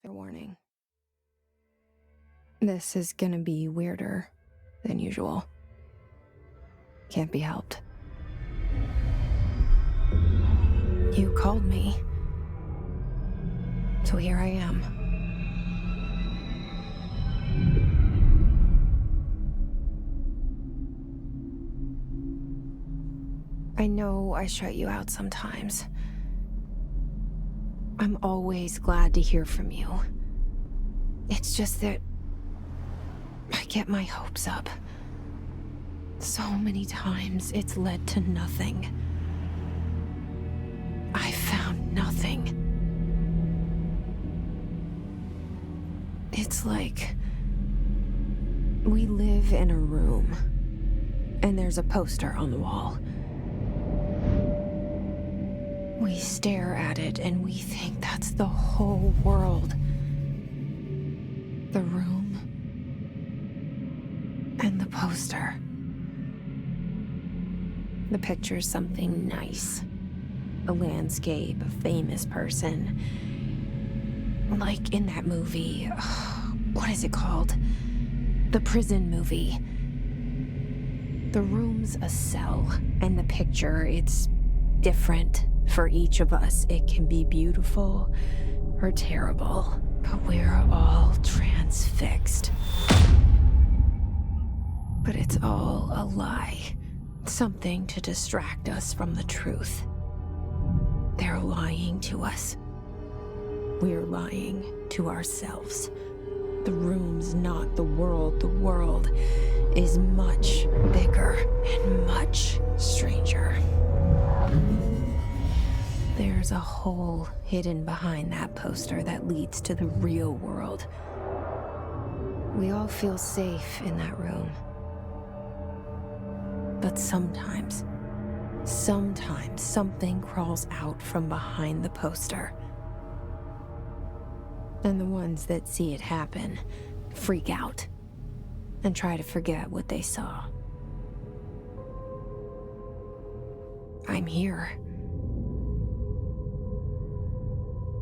Fair warning. This is gonna be weirder than usual. Can't be helped. You called me. So here I am. I know I shut you out sometimes. I'm always glad to hear from you. It's just that I get my hopes up. So many times it's led to nothing. I found nothing. It's like we live in a room, and there's a poster on the wall. We stare at it and we think that's the whole world. The room and the poster. The picture's something nice. A landscape, a famous person. Like in that movie, what is it called? The prison movie. The room's a cell, and the picture, it's different for each of us. It can be beautiful or terrible, but we're all transfixed. But it's all a lie. Something to distract us from the truth. They're lying to us. We're lying to ourselves. The room's not the world. The world is much bigger and much stranger. There's a hole hidden behind that poster that leads to the real world. We all feel safe in that room. But sometimes something crawls out from behind the poster. And the ones that see it happen freak out and try to forget what they saw. I'm here.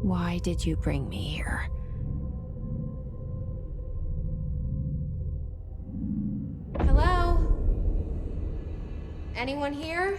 Why did you bring me here? Hello? Anyone here?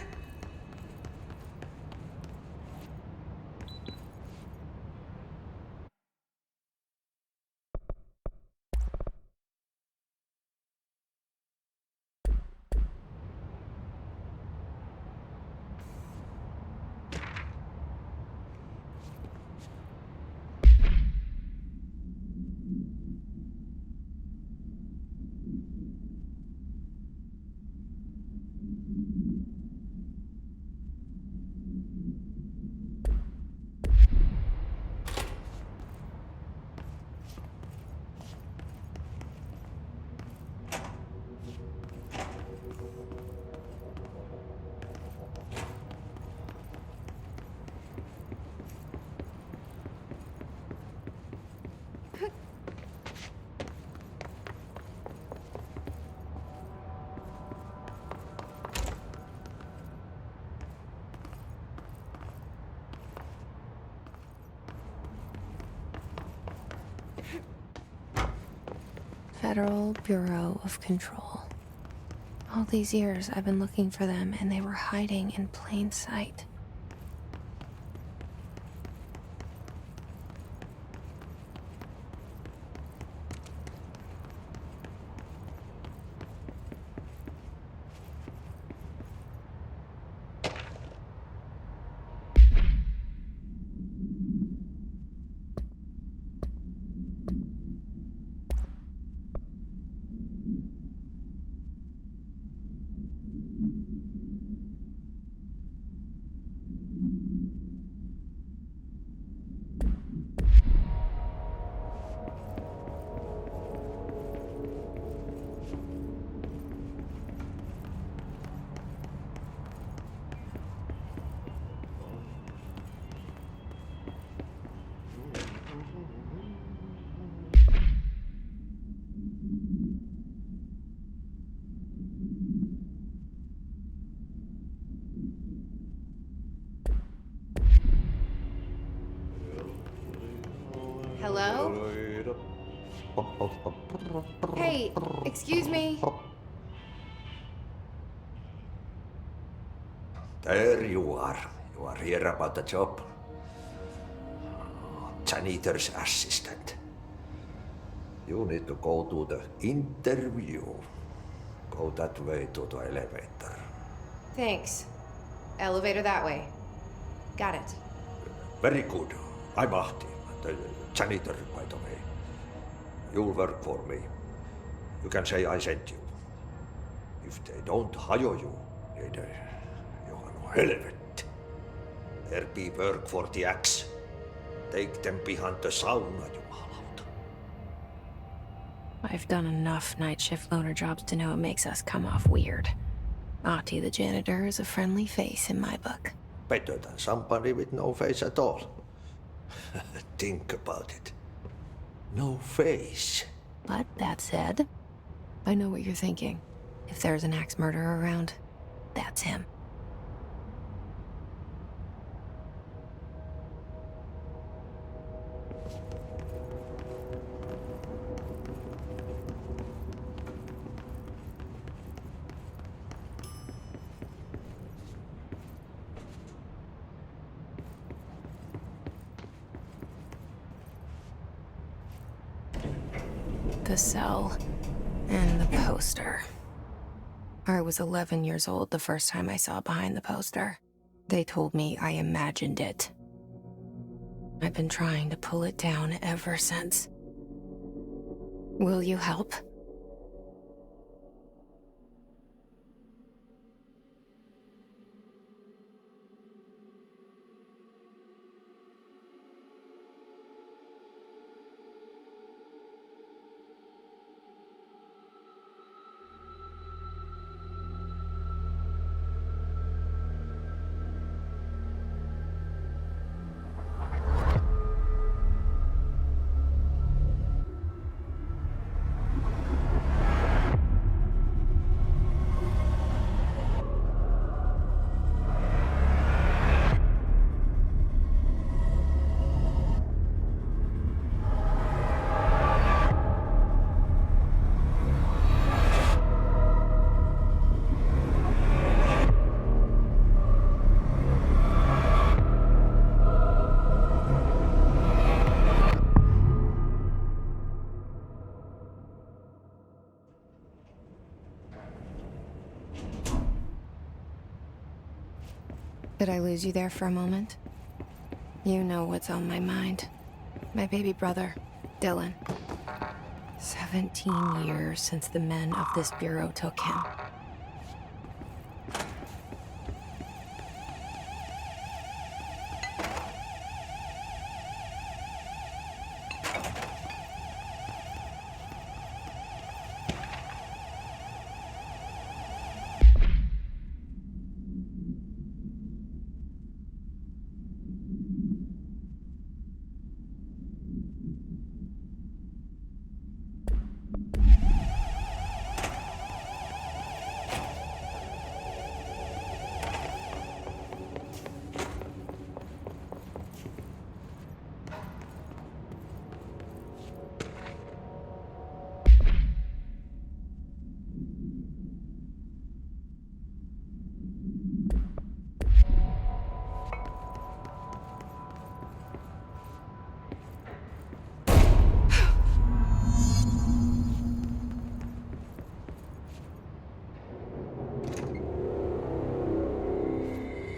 Federal Bureau of Control. All these years I've been looking for them, and they were hiding in plain sight. Hey, excuse me. There you are. You are here about the job. Janitor's assistant. You need to go to the interview. Go that way to the elevator. Thanks. Elevator that way. Got it. Very good. I'm Ahti, the janitor, by the way. You'll work for me. You can say I sent you. If they don't hire you, then you are no helvet. There be work for the axe. Take them behind the sauna, jumalauta. I've done enough night shift loner jobs to know it makes us come off weird. Ahti the janitor is a friendly face in my book. Better than somebody with no face at all. Think about it. No face. But that said, I know what you're thinking. If there's an axe murderer around, that's him. The cell and the poster. I was 11 years old the first time I saw behind the poster. They told me I imagined it. I've been trying to pull it down ever since. Will you help? Did I lose you there for a moment? You know what's on my mind. My baby brother, Dylan. 17 years since the men of this bureau took him.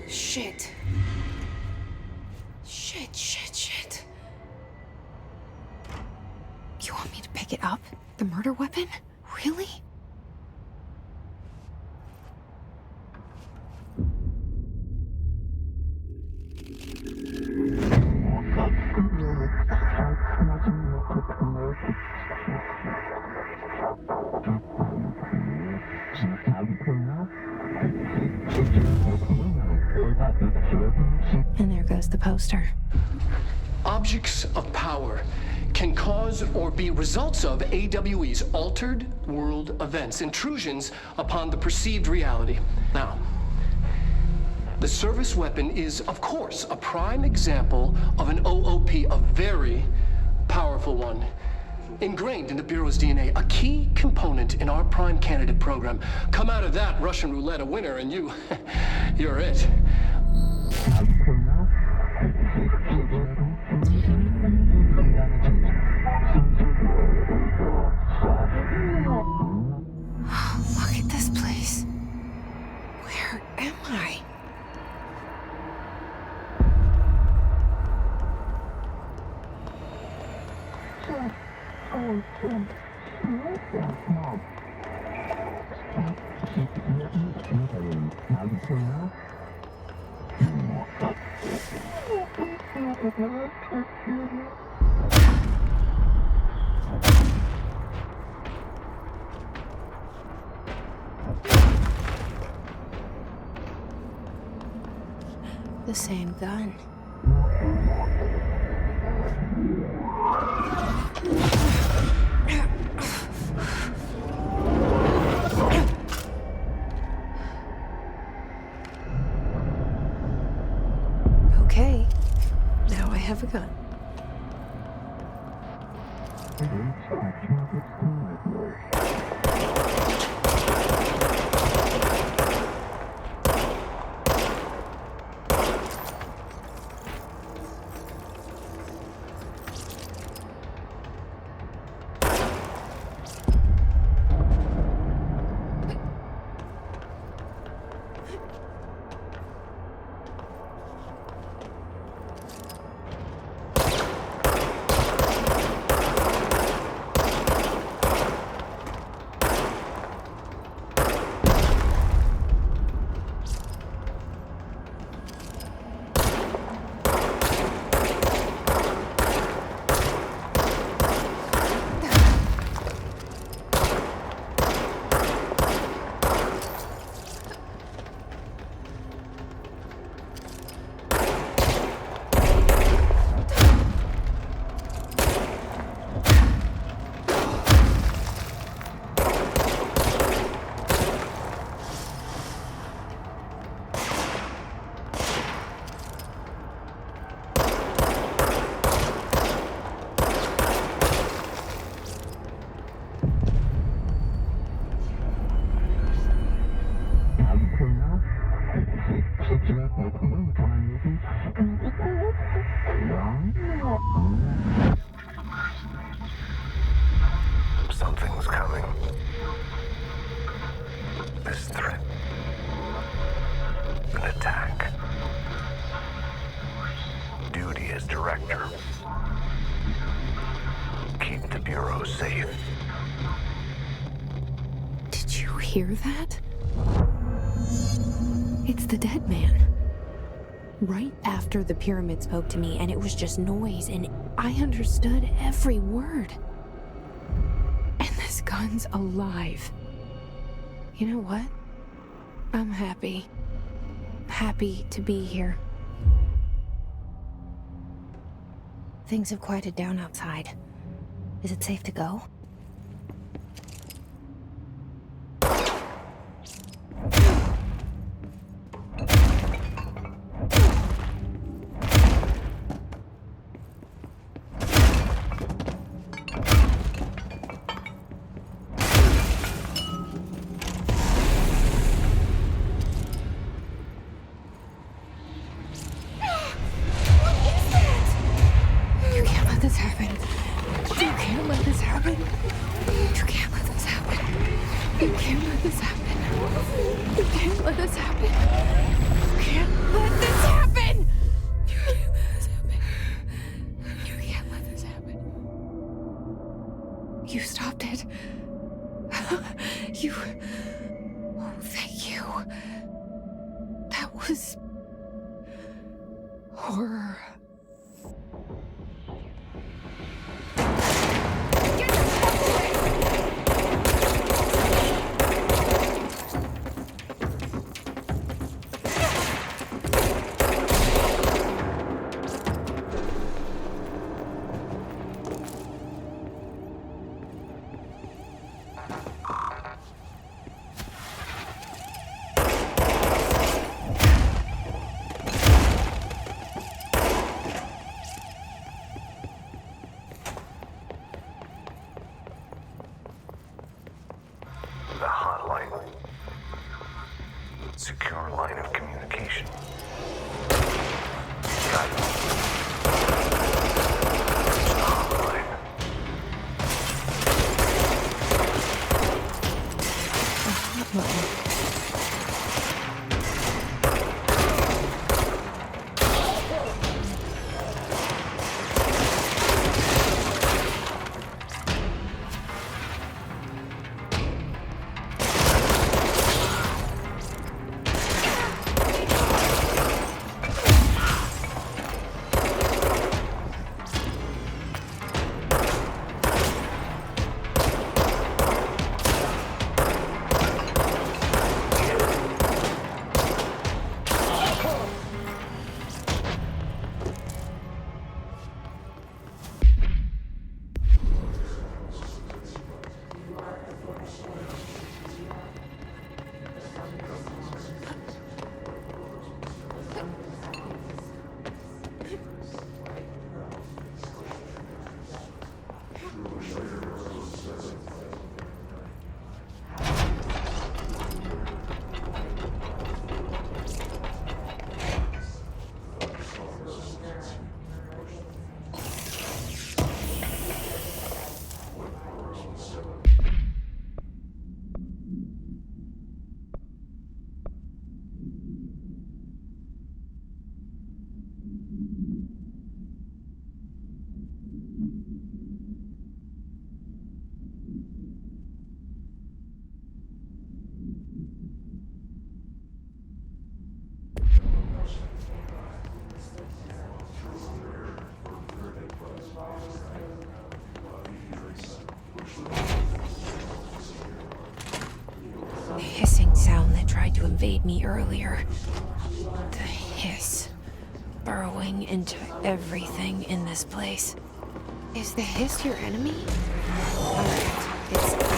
Shit. Shit. You want me to pick it up? The murder weapon? Really? And there goes the poster. Objects of power can cause or be results of AWE's altered world events, intrusions upon the perceived reality. Now, the service weapon is, of course, a prime example of an OOP, a very powerful one. Ingrained in the Bureau's DNA, a key component in our prime candidate program. Come out of that Russian roulette a winner, and you're it. Look at this place. Where am I? The same gun. Okay, now I have a gun. Something's coming. This threat. An attack. Duty as director. Keep the Bureau safe. Did you hear that? It's the dead man. Right after the pyramid spoke to me, and it was just noise, and I understood every word. And this gun's alive. You know what? I'm happy. Happy to be here. Things have quieted down outside. Is it safe to go? This happen. You can't let this happen. You can't let this happen. You can't let this happen. You can't let this happen. You can't let this happen. You can't let this happen. You can't let this happen. You stopped it. You. Oh, thank you. That was horror. secure line of communication. Got it. Online. The hissing sound that tried to invade me earlier. The hiss. Burrowing into everything in this place. Is the hiss your enemy? Alright, it's out.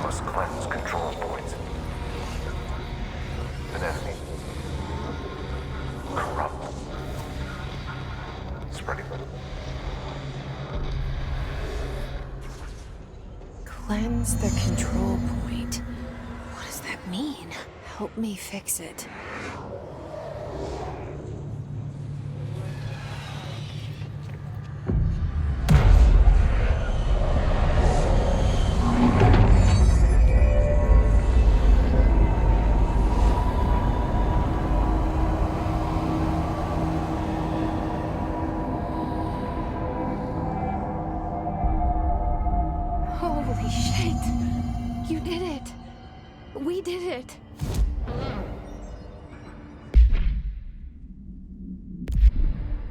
Must cleanse control points. An enemy. Corrupt. Spreading. Cleanse the control point. What does that mean? Help me fix it. Holy shit! You did it! We did it!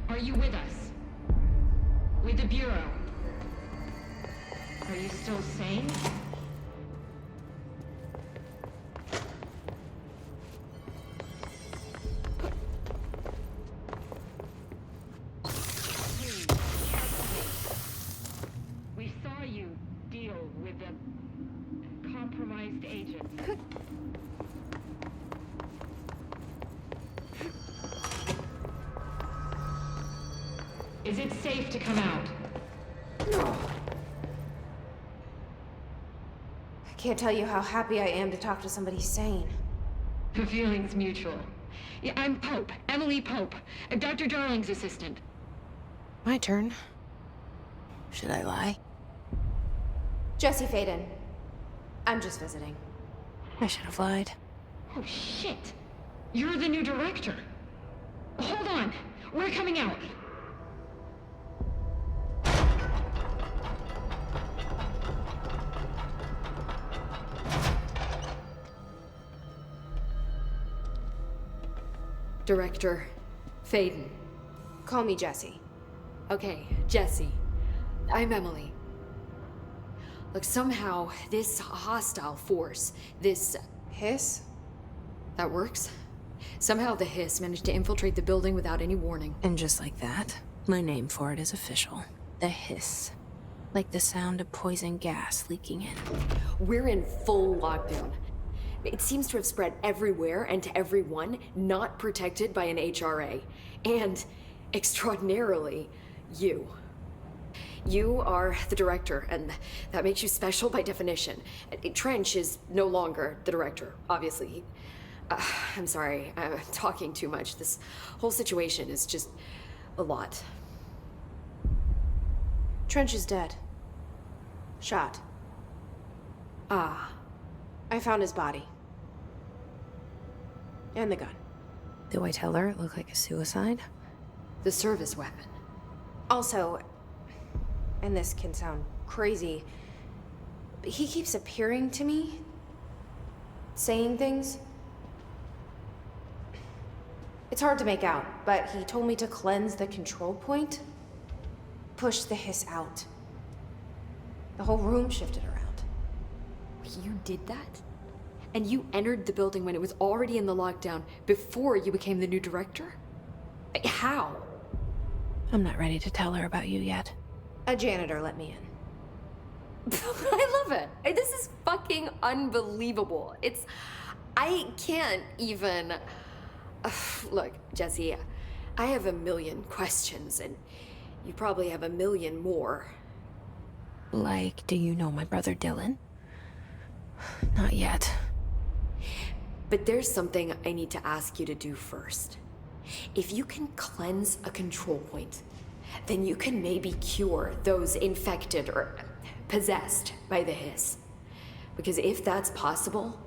Are you with us? With the Bureau? Are you still sane? We saw you deal with a compromised agent. Is it safe to come out? I can't tell you how happy I am to talk to somebody sane. The feeling's mutual. Yeah, I'm Pope, Emily Pope, Dr. Darling's assistant. My turn. Should I lie? Jesse Faden. I'm just visiting. I should have lied. Oh, shit. You're the new director. Hold on. We're coming out. Director Faden. Call me Jessie. Okay, Jesse. I'm Emily. Look, somehow this hostile force, this... Hiss? that works? Somehow the Hiss managed to infiltrate the building without any warning. And just like that, my name for it is official. The Hiss. Like the sound of poison gas leaking in. We're in full lockdown. It seems to have spread everywhere and to everyone not protected by an HRA. And, extraordinarily, you. You are the director, and that makes you special by definition. Trench is no longer the director, obviously. I'm sorry, I'm talking too much. This whole situation is just a lot. Trench is dead. Shot. Ah, I found his body. And the gun. Do I tell her it looked like a suicide? the service weapon. Also, and this can sound crazy, but he keeps appearing to me, saying things. It's hard to make out, but he told me to cleanse the control point, push the hiss out. The whole room shifted around. You did that? And you entered the building when it was already in the lockdown before you became the new director? How? I'm not ready to tell her about you yet. A janitor let me in. I love it. This is fucking unbelievable. I can't even... Look, Jesse, I have a million questions, and you probably have a million more. Like, do you know my brother Dylan? Not yet. But there's something I need to ask you to do first. If you can cleanse a control point, then you can maybe cure those infected or possessed by the hiss. Because if that's possible,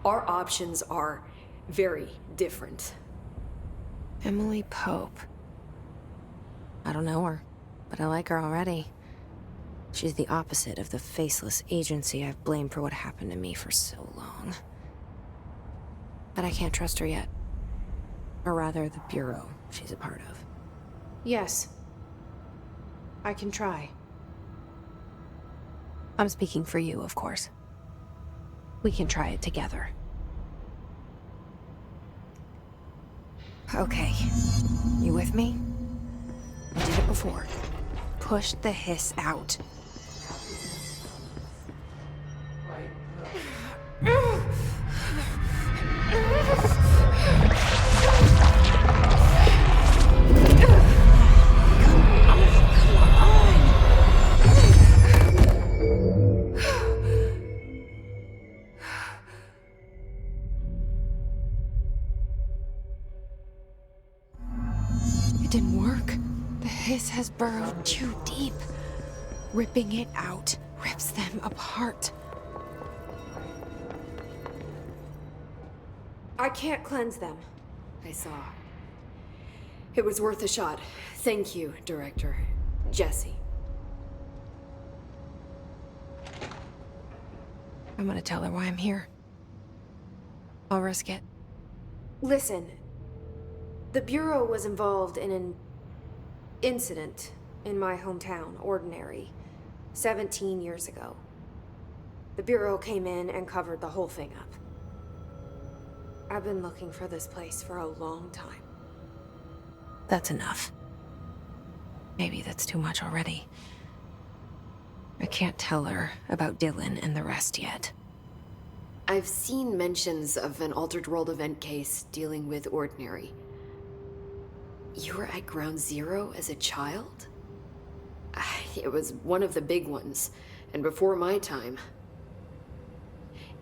our options are very different. Emily Pope. I don't know her, but I like her already. She's the opposite of the faceless agency I've blamed for what happened to me for so long. But I can't trust her yet. Or rather, the Bureau she's a part of. Yes. I can try. I'm speaking for you, of course. We can try it together. Okay. You with me? I did it before. Push the hiss out. It didn't work. The hiss has burrowed too deep. Ripping it out rips them apart. I can't cleanse them. I saw. It was worth a shot. Thank you, Director. Jesse. I'm gonna tell her why I'm here. I'll risk it. Listen. The Bureau was involved in an incident in my hometown, Ordinary, 17 years ago. The Bureau came in and covered the whole thing up. I've been looking for this place for a long time. That's enough. Maybe that's too much already. I can't tell her about Dylan and the rest yet. I've seen mentions of an Altered World event case dealing with Ordinary. You were at Ground Zero as a child? It was one of the big ones, and before my time.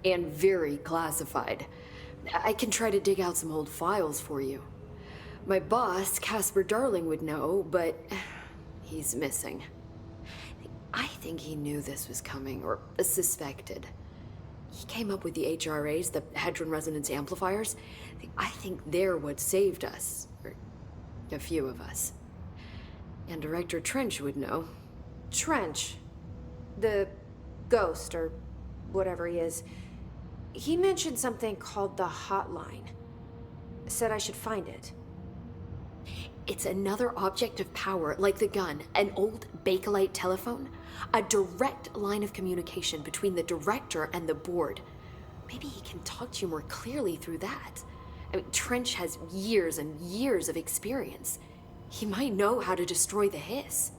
And very classified. I can try to dig out some old files for you. My boss, Casper Darling, would know, but he's missing. I think he knew this was coming, or suspected. he came up with the HRAs, the Hadron Resonance Amplifiers. I think they're what saved us. Or a few of us. And Director Trench would know. Trench. The ghost, or whatever he is. He mentioned something called the Hotline. Said I should find it. It's another object of power, like the gun, an old Bakelite telephone. A direct line of communication between the director and the board. Maybe he can talk to you more clearly through that. I mean, Trench has years and years of experience. He might know how to destroy the Hiss.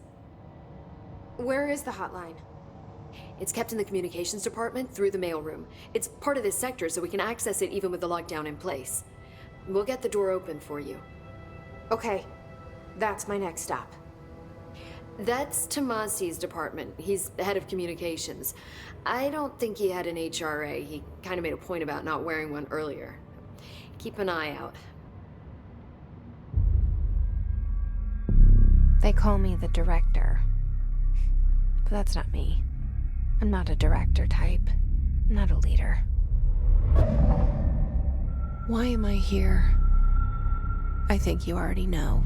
Where is the hotline? It's kept in the communications department through the mailroom. It's part of this sector, so we can access it even with the lockdown in place. We'll get the door open for you. Okay, that's my next stop. That's Tomasi's department. He's the head of communications. I don't think he had an HRA. He kind of made a point about not wearing one earlier. Keep an eye out. They call me the director. But that's not me. I'm not a director type. I'm not a leader. Why am I here? I think you already know.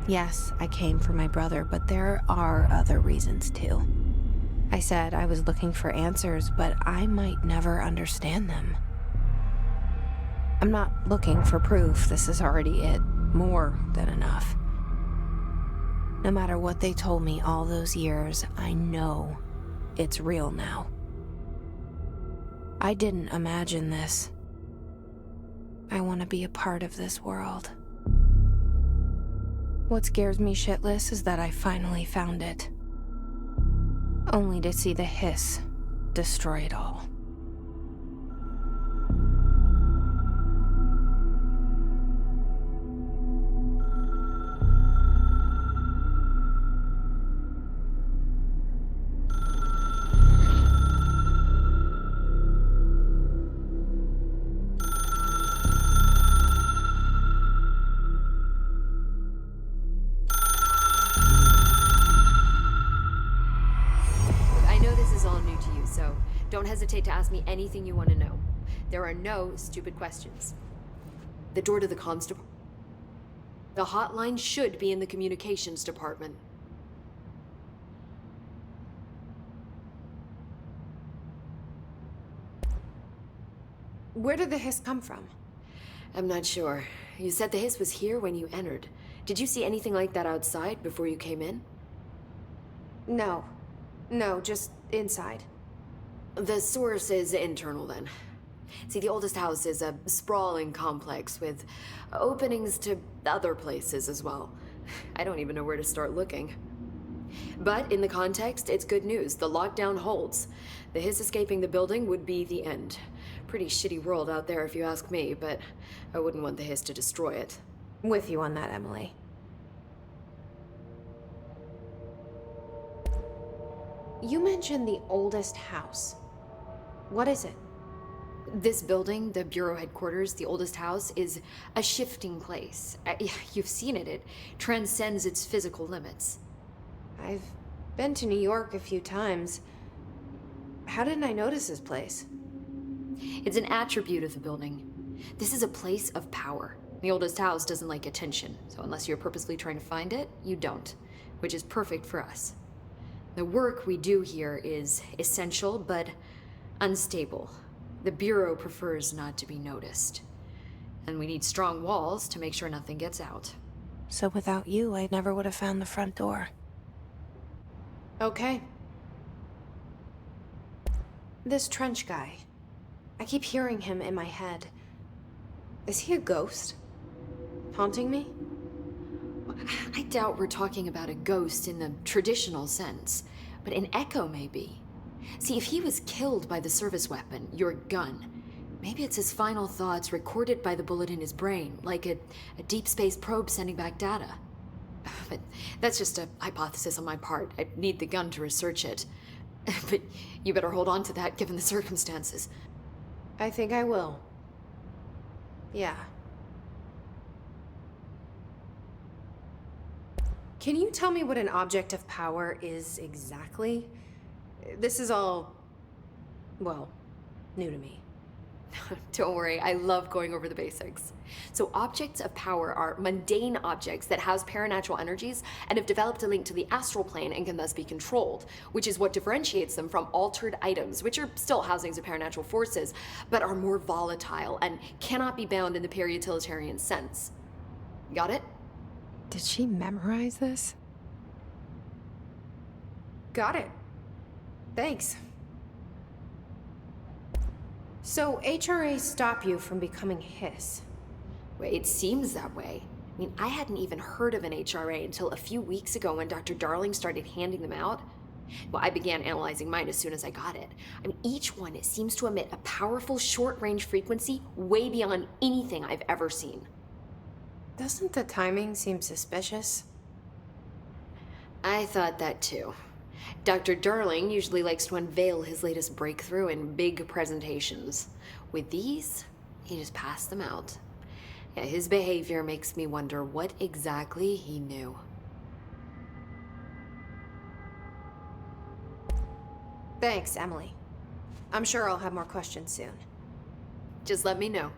Yes, I came for my brother, but there are other reasons too. I said I was looking for answers, but I might never understand them. I'm not looking for proof. This is already it. More than enough. No matter what they told me all those years, I know it's real now. I didn't imagine this. I want to be a part of this world. What scares me shitless is that I finally found it. Only to see the Hiss destroy it all. Don't hesitate to ask me anything you want to know. There are no stupid questions. The door to the comms department. The hotline should be in the communications department. Where did the Hiss come from? I'm not sure. You said the Hiss was here when you entered. Did you see anything like that outside before you came in? No. No, just inside. The source is internal, then. See, the oldest house is a sprawling complex with openings to other places as well. I don't even know where to start looking. But in the context, it's good news. The lockdown holds. The Hiss escaping the building would be the end. Pretty shitty world out there if you ask me, but I wouldn't want the Hiss to destroy it. With you on that, Emily. You mentioned the oldest house. What is it? This building, the Bureau headquarters, the oldest house, is a shifting place. You've seen it. It transcends its physical limits. I've been to New York a few times. How didn't I notice this place? It's an attribute of the building. This is a place of power. The oldest house doesn't like attention, so unless you're purposely trying to find it, you don't, which is perfect for us. The work we do here is essential, but unstable. The Bureau prefers not to be noticed. And we need strong walls to make sure nothing gets out. So without you, I never would have found the front door. Okay. This Trench guy. I keep hearing him in my head. Is he a ghost? Haunting me? I doubt we're talking about a ghost in the traditional sense, but an echo maybe. See, if he was killed by the service weapon, your gun, maybe it's his final thoughts recorded by the bullet in his brain, like a deep space probe sending back data. But that's just a hypothesis on my part. I need the gun to research it. But you better hold on to that given the circumstances. I think I will. Yeah. Can you tell me what an object of power is exactly? This is all Well, new to me. Don't worry, I love going over the basics. So objects of power are mundane objects that house paranatural energies and have developed a link to the astral plane and can thus be controlled, which is what differentiates them from altered items, which are still housings of paranatural forces, but are more volatile and cannot be bound in the pure utilitarian sense. Got it? Did she memorize this? Got it. Thanks. So HRAs stop you from becoming Hiss. Well, it seems that way. I mean, I hadn't even heard of an HRA until a few weeks ago when Dr. Darling started handing them out. Well, I began analyzing mine as soon as I got it. I mean, each one seems to emit a powerful short-range frequency way beyond anything I've ever seen. Doesn't the timing seem suspicious? I thought that too. Dr. Darling usually likes to unveil his latest breakthrough in big presentations. With these, he just passed them out. Yeah, his behavior makes me wonder what exactly he knew. Thanks, Emily. I'm sure I'll have more questions soon. Just let me know.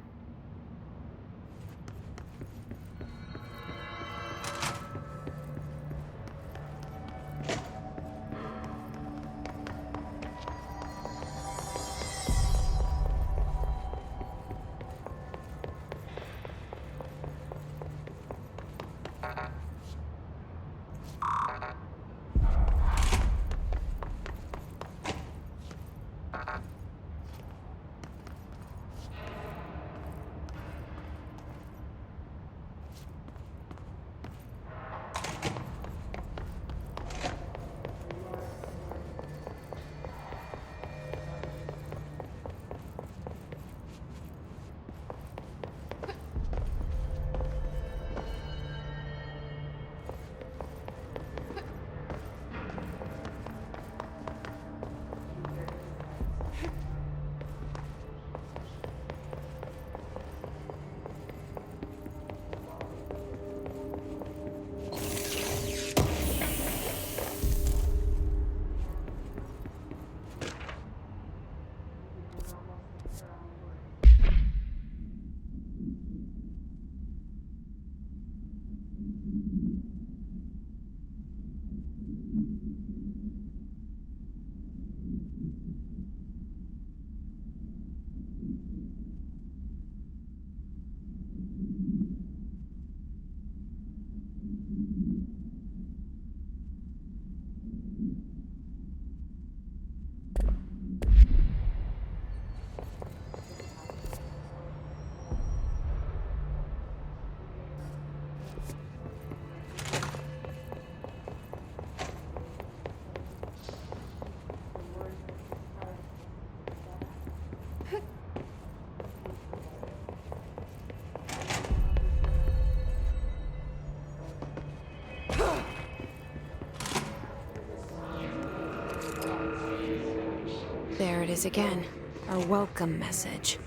There it is again. Our welcome message.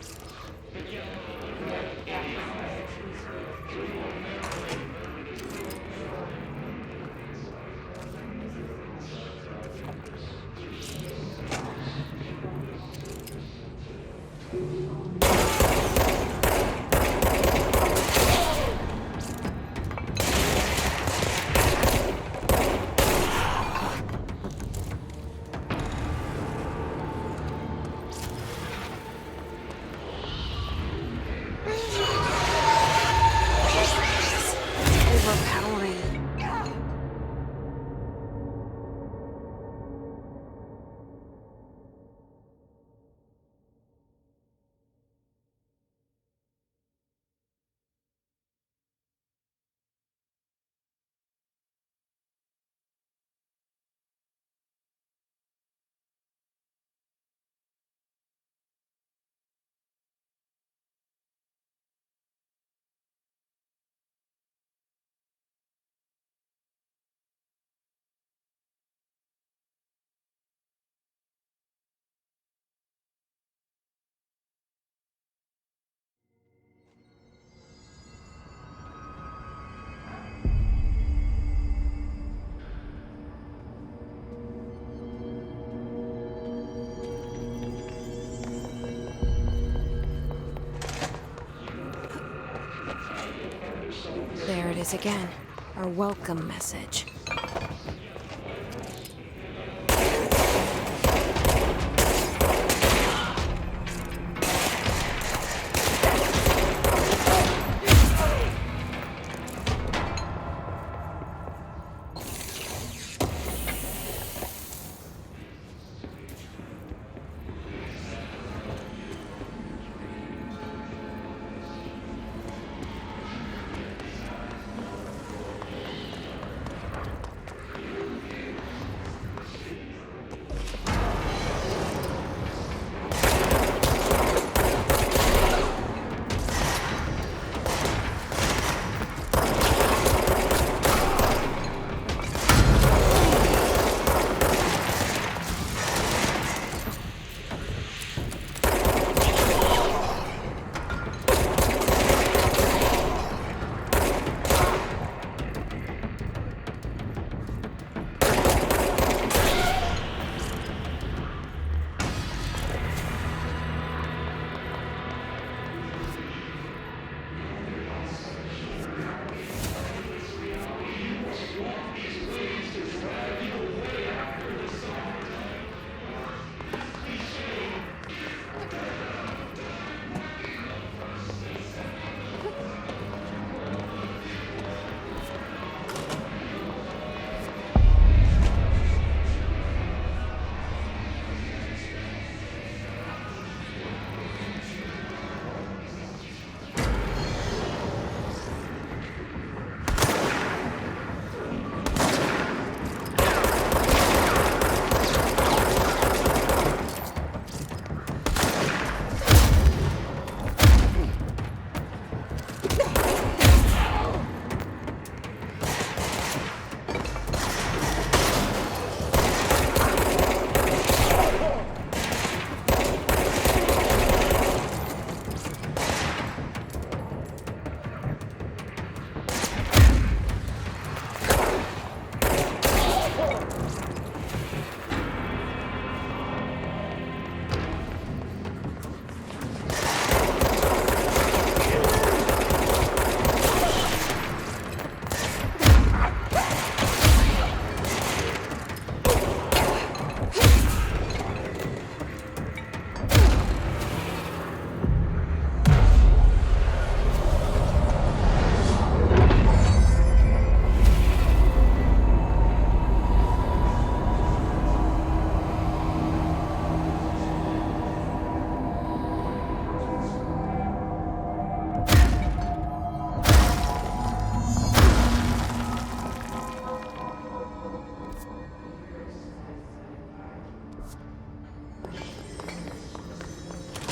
is again. Our welcome message.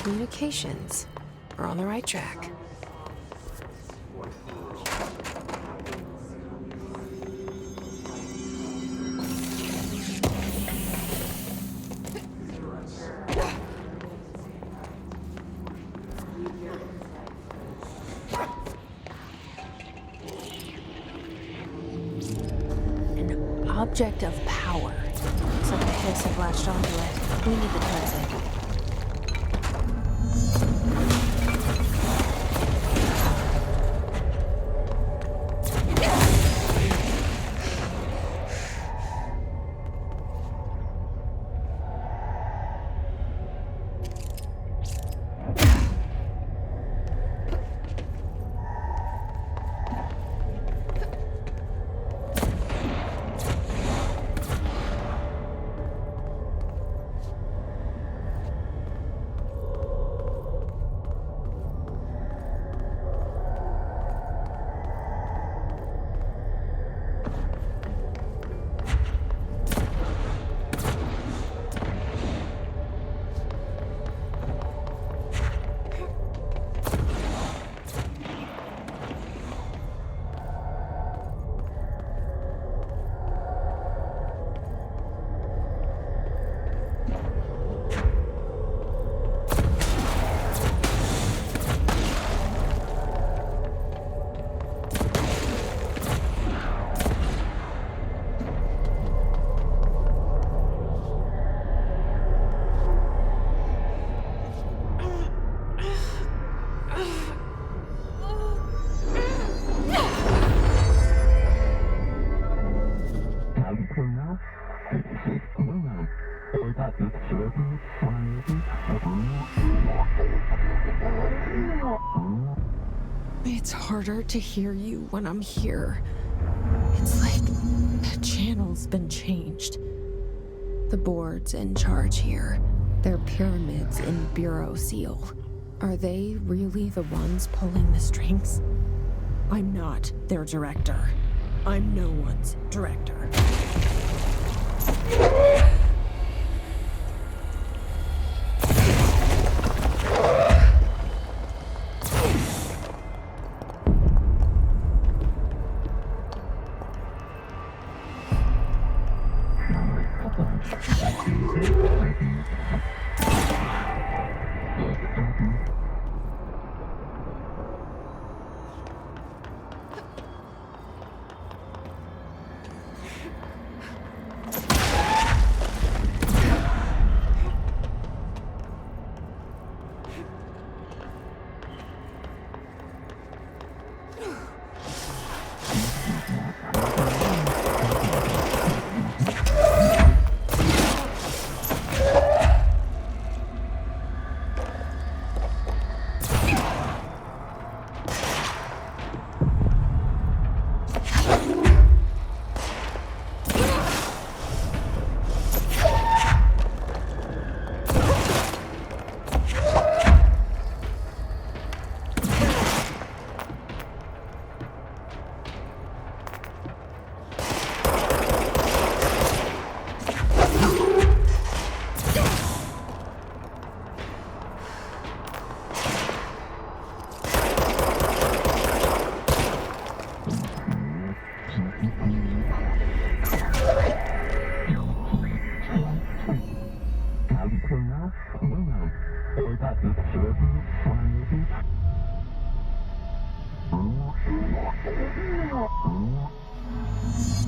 Communications. We're on the right track. An object of power. Looks like the Hiss have latched onto it. We need to cleanse it. It's harder to hear you when I'm here. It's like the channel's been changed. The board's in charge here. They're pyramids in Bureau Seal. Are they really the ones pulling the strings? I'm not their director. I'm no one's director.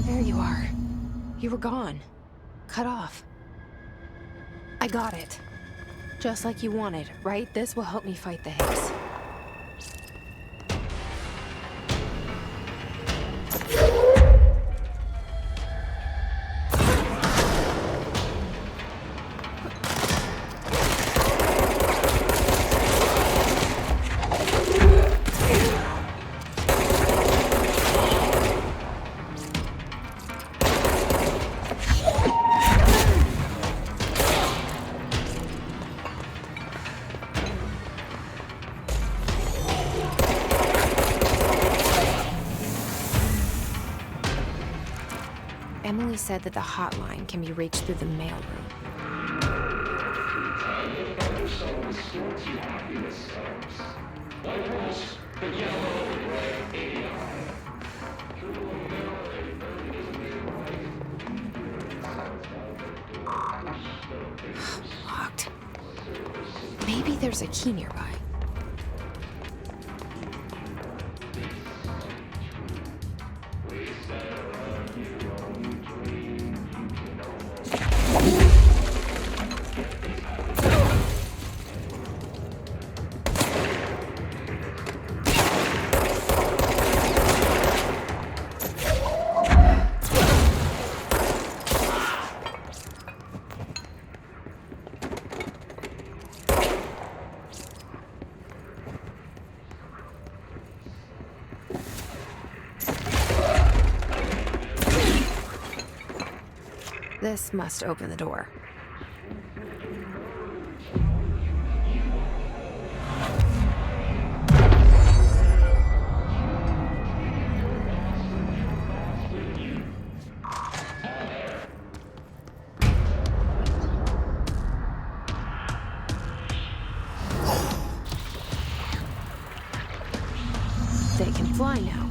There you are. You were gone. Cut off. I got it. Just like you wanted, right? This will help me fight the Hicks. Emily said that the hotline can be reached through the mailroom. Locked. Maybe there's a key nearby. This must open the door. They can fly now.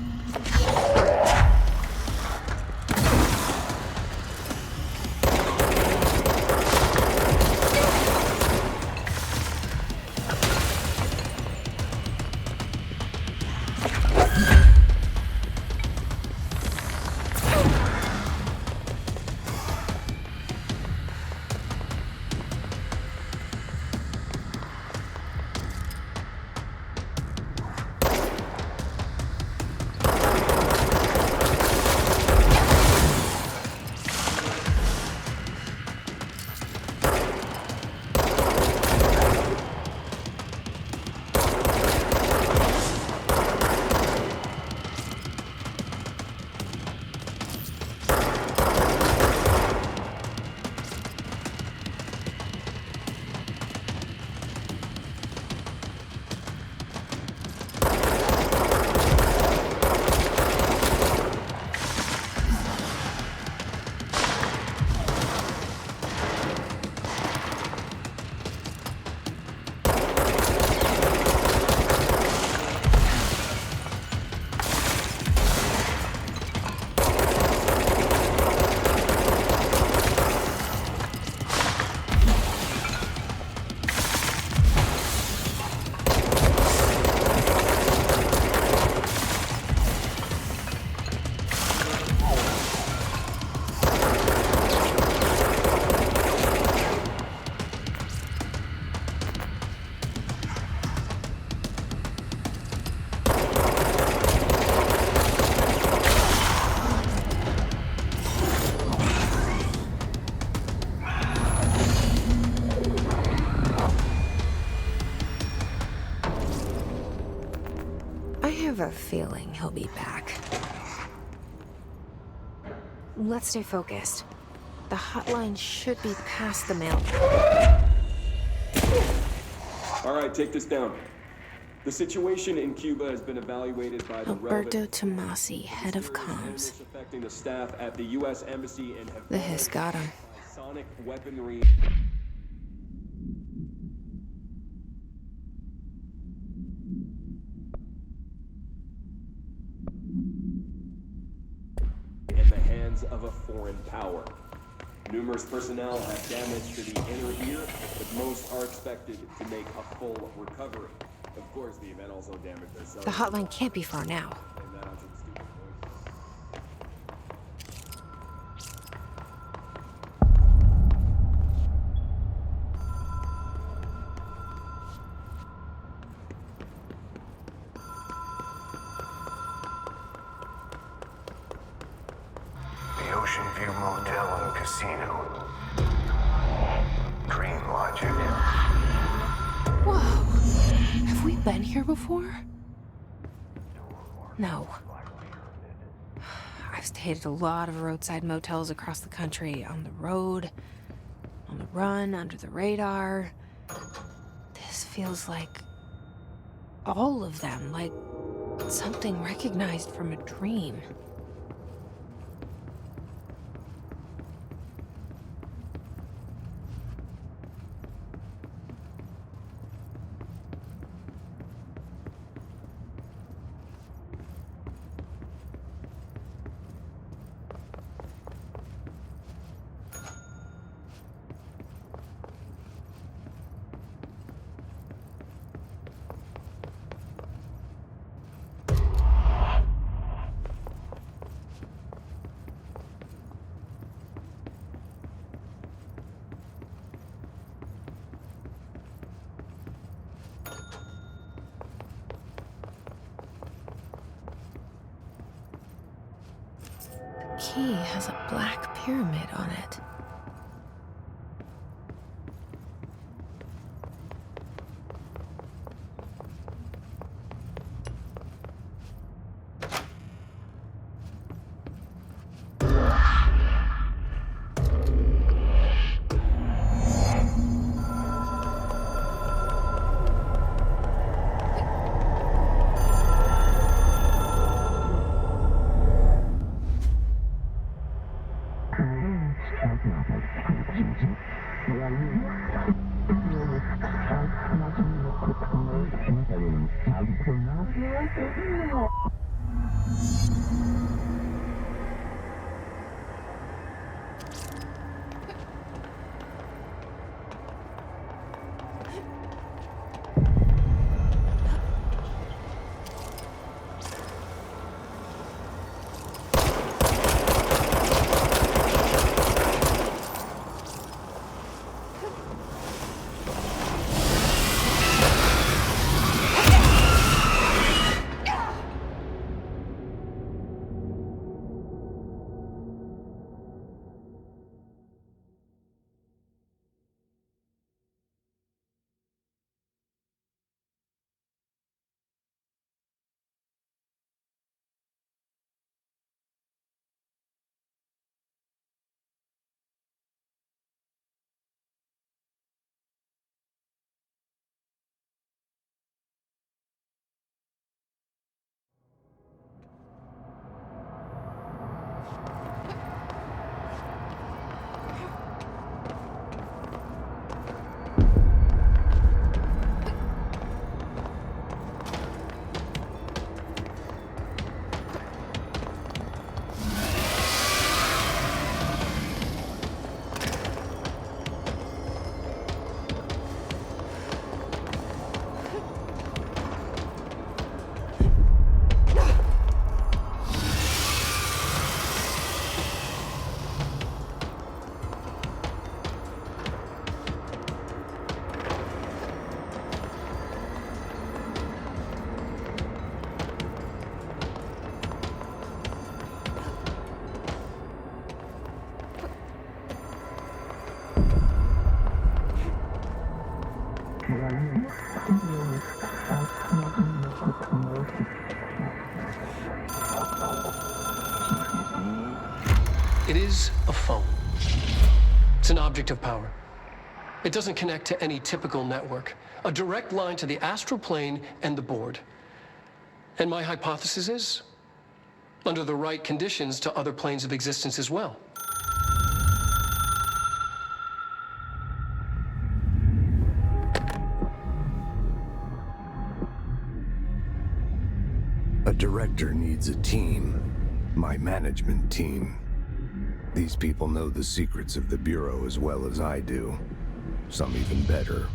a feeling he'll be back. Let's stay focused. The hotline should be past the mail. All right, take this down. The situation in Cuba has been evaluated by the Alberto Tomasi, head of comms. affecting the staff at the U.S. Embassy and have The hiss got him. sonic weaponry. In the hands of a foreign power. Numerous personnel have damage to the inner ear, but most are expected to make a full recovery. Of course, the event also damaged their cells. The hotline can't be far now. Blame that onto the stupid voice. The Ocean View Motel and Casino. Dream Logic. Whoa! Have we been here before? No. I've stayed at a lot of roadside motels across the country, on the road, on the run, under the radar. This feels like all of them, like something recognized from a dream. The key has a black pyramid on it. It is a phone. It's an object of power. It doesn't connect to any typical network. A direct line to the astral plane and the board. And my hypothesis is, under the right conditions, to other planes of existence as well. A director needs a team. My management team. These people know the secrets of the Bureau as well as I do. Some even better.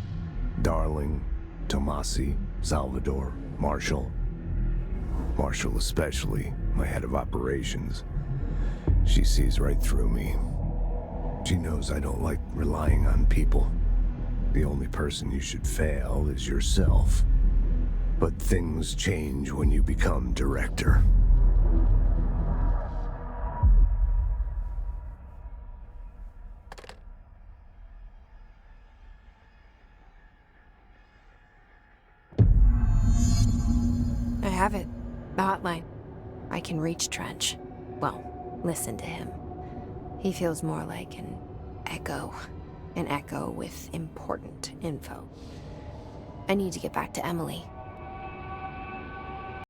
Darling, Tomasi, Salvador, Marshall. Marshall especially, my head of operations. She sees right through me. She knows I don't like relying on people. The only person you should fail is yourself. But things change when you become director. I have it. The hotline. I can reach Trench. Well, listen to him. He feels more like an echo. An echo with important info. I need to get back to Emily.